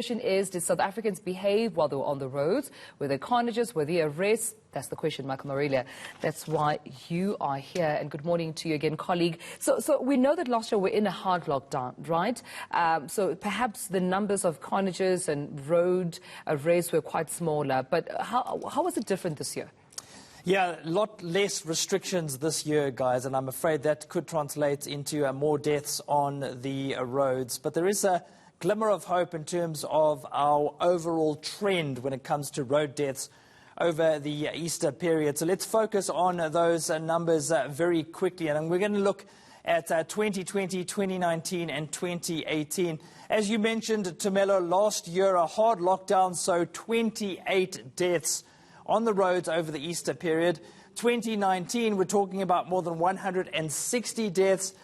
Question is, did South Africans behave while they were on the roads? Were there carnages? Were there arrests? That's the question, Michael Marillier. That's why you are here. And good morning to you again, colleague. So we know that last year we're in a hard lockdown, right? So perhaps the numbers of carnages and road arrests were quite smaller. But how was it different this year? Yeah, a lot less restrictions this year, guys, and I'm afraid that could translate into more deaths on the roads. But there is a glimmer of hope in terms of our overall trend when it comes to road deaths over the Easter period. So let's focus on those numbers very quickly. And we're going to look at 2020, 2019 and 2018. As you mentioned, Tumelo, last year a hard lockdown, so 28 deaths on the roads over the Easter period. 2019, we're talking about more than 160 deaths.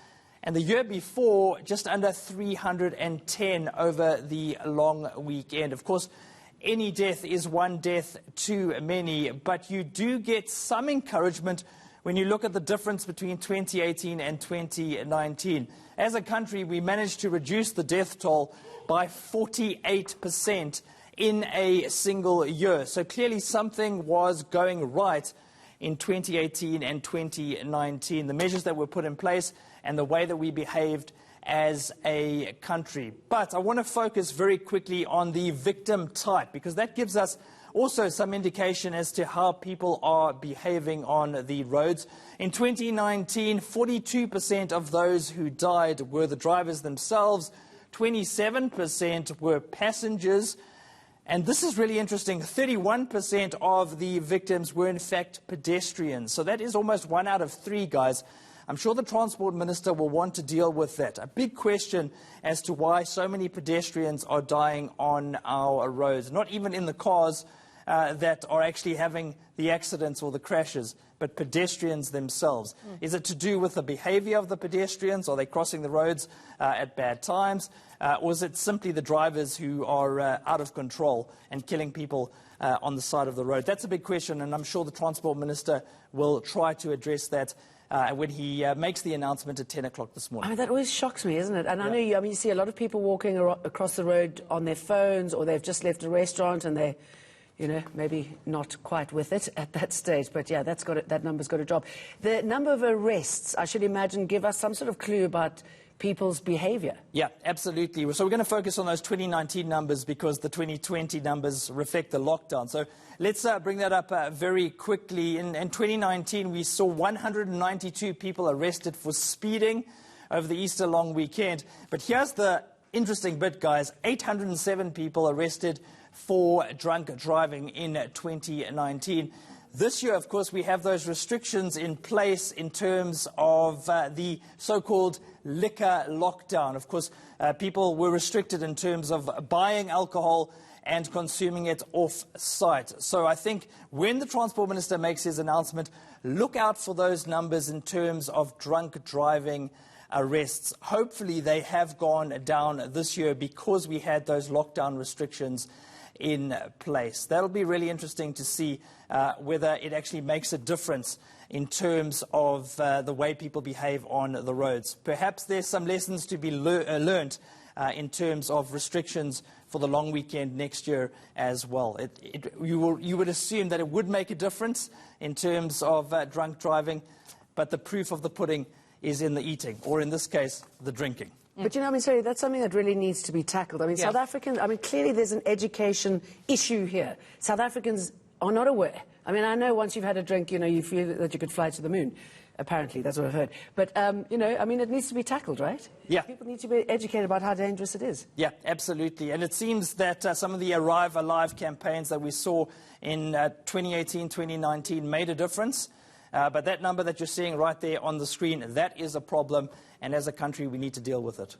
And the year before, just under 310 over the long weekend. Of course, any death is one death too many, but you do get some encouragement when you look at the difference between 2018 and 2019. As a country, we managed to reduce the death toll by 48% in a single year. So clearly something was going right in 2018 and 2019, the measures that were put in place and the way that we behaved as a country. But I want to focus very quickly on the victim type, because that gives us also some indication as to how people are behaving on the roads. In 2019, 42% of those who died were the drivers themselves, 27% were passengers. And this is really interesting. 31% of the victims were, in fact, pedestrians. So that is almost 1 out of 3, guys. I'm sure the Transport Minister will want to deal with that. A big question as to why so many pedestrians are dying on our roads. Not even in the cars that are actually having the accidents or the crashes, but pedestrians themselves. Is it to do with the behavior of the pedestrians? Are they crossing the roads at bad times? Or is it simply the drivers who are out of control and killing people on the side of the road? That's a big question, and I'm sure the Transport Minister will try to address that when he makes the announcement at 10 o'clock this morning. I mean, that always shocks me, isn't it? And I know you see a lot of people walking across the road on their phones, or they've just left a restaurant and they're, maybe not quite with it at that stage. But yeah, that number's got to drop. The number of arrests, I should imagine, give us some sort of clue about people's behaviour. Yeah, absolutely. So we're going to focus on those 2019 numbers because the 2020 numbers reflect the lockdown. So let's bring that up very quickly. In 2019, we saw 192 people arrested for speeding over the Easter long weekend. But here's the interesting bit, guys. 807 people arrested for drunk driving in 2019. This year, of course, we have those restrictions in place in terms of the so-called liquor lockdown. Of course, people were restricted in terms of buying alcohol and consuming it off-site. So I think when the Transport Minister makes his announcement, look out for those numbers in terms of drunk driving arrests. Hopefully they have gone down this year because we had those lockdown restrictions in place. That'll be really interesting to see whether it actually makes a difference in terms of the way people behave on the roads. Perhaps there's some lessons to be learned in terms of restrictions for the long weekend next year as well. You would assume that it would make a difference in terms of drunk driving, but the proof of the pudding is in the eating, or in this case, the drinking. But sorry, that's something that really needs to be tackled. I mean, South Africans, clearly there's an education issue here. South Africans are not aware. I mean, I know once you've had a drink, you feel that you could fly to the moon. Apparently, that's what I've heard. But, it needs to be tackled, right? Yeah. People need to be educated about how dangerous it is. Yeah, absolutely. And it seems that some of the Arrive Alive campaigns that we saw in 2018, 2019 made a difference. But that number that you're seeing right there on the screen, that is a problem. And as a country, we need to deal with it.